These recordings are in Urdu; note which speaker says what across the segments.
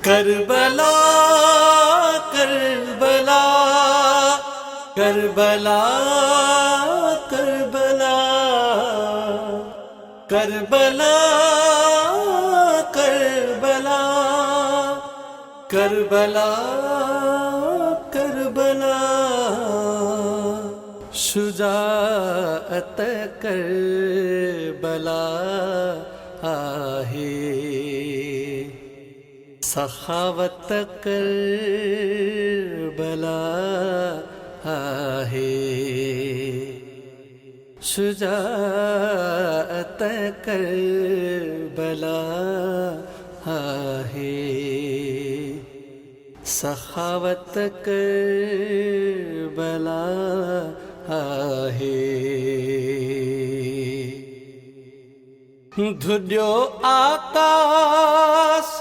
Speaker 1: کربلا کربلا کربلا کربلا کربلا کربلا کربلا کربلا شجاعت کربلا آہے سخاوت کربلا آہے شجاعت کربلا آہے سخاوت کربلا آہے دھڑیو آکاش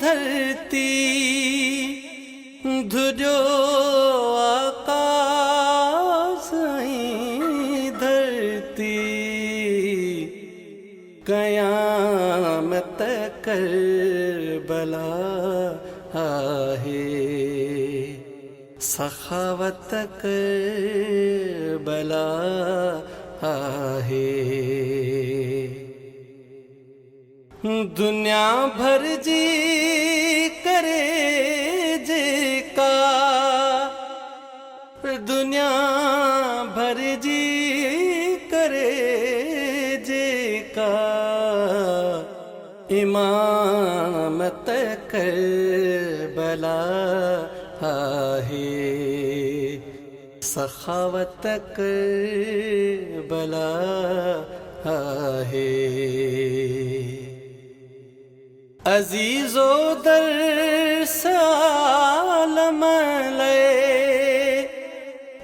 Speaker 1: دھرتی دھڑیو آکاش دھرتی قیامت کربلا آہے سخاوت کربلا آہے دنیا بھر جی کرے جے کا دنیا بھر جی کرے جے کا امامت کربلا آہے سخاوت کربلا آہے عزیز و در سالم لے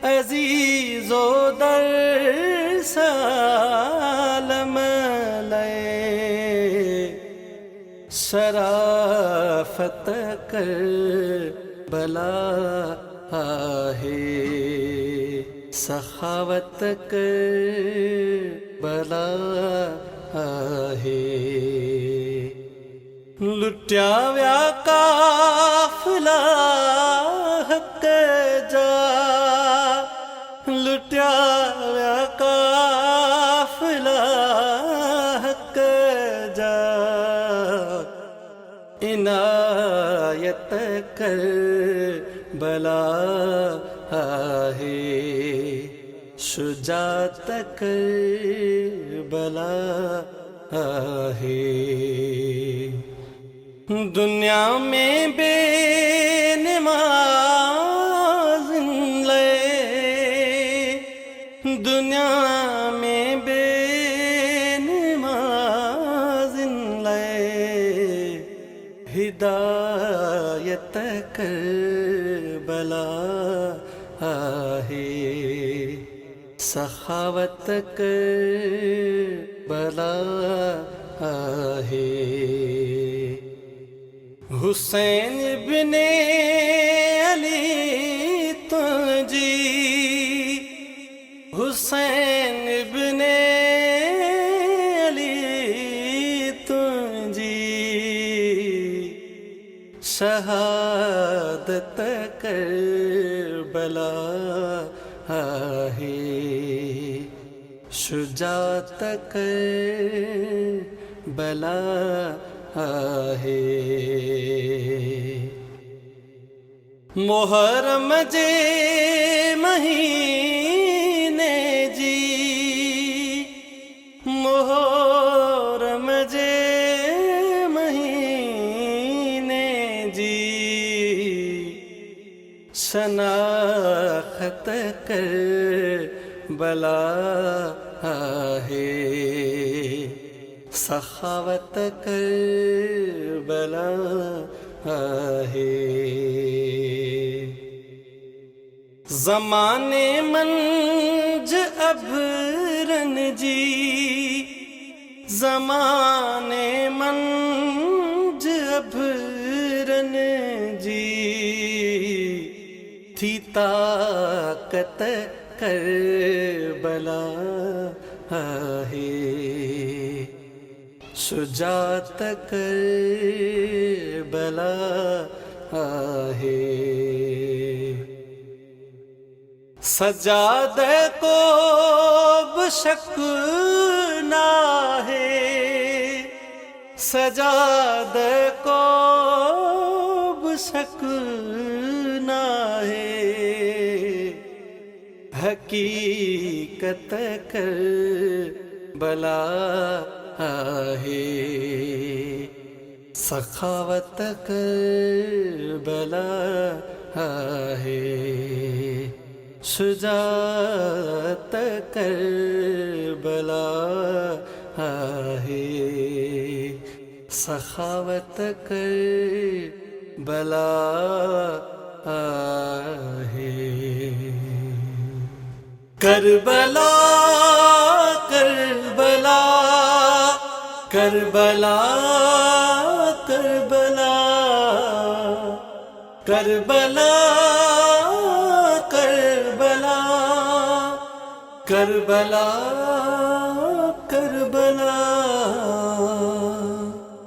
Speaker 1: عزیز و در سالم لے شرافت کربلا آہے سخاوت کربلا آہے لٹیا ویا قافلہ حق جا لٹیا ویا قافلہ حق جا عنایت کربلا آہے شجاعت کربلا آہے دنیا میں بے نماز لے دنیا میں بے نماز لے ہدایت کربلا آہے سخاوت کربلا آہے حسین ابن علی تجی حسین ابن علی تجی شہادت کربلا آہے شجاعت کربلا آہے محرم جے مہینے جی محرم جے مہینے جی شناخت کربلا آہے سخاوت کربلا آہے زمانے منج ابھرن جی زمانے منج ابھرن جی تھی طاقت کربلا آہے شجاعت کربلا ہے سجادہ کو بشک نہ ہے سجادہ کو بشک نہ ہے حقیقت کربلا ہے سخاوت کربلا ہے شجاعت کربلا ہے سخاوت کربلا ہے کربلا کربلا کربلا کربلا کربلا کربلا کربلا